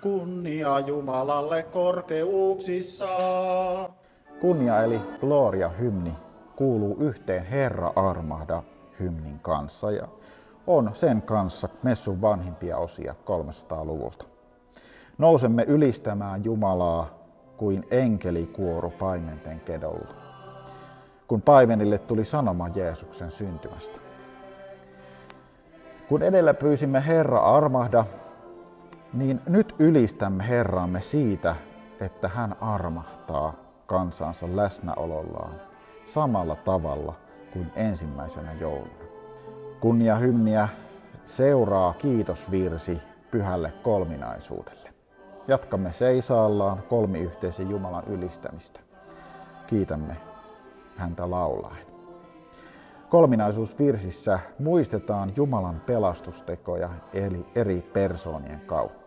Kunnia Jumalalle korkeuksissa. Kunnia eli Gloria-hymni kuuluu yhteen Herra armahda -hymnin kanssa ja on sen kanssa messun vanhimpia osia 300-luvulta. Nousemme ylistämään Jumalaa kuin enkelikuoro paimenten kedolla, kun paimenille tuli sanoma Jeesuksen syntymästä. Kun edellä pyysimme Herra armahda, niin nyt ylistämme Herraamme siitä, että hän armahtaa kansansa läsnäolollaan samalla tavalla kuin ensimmäisenä jouluna. Kunniahymniä seuraa kiitosvirsi Pyhälle Kolminaisuudelle. Jatkamme seisaallaan kolmiyhteisen Jumalan ylistämistä. Kiitämme häntä laulaen. Kolminaisuusvirsissä muistetaan Jumalan pelastustekoja eli eri persoonien kautta.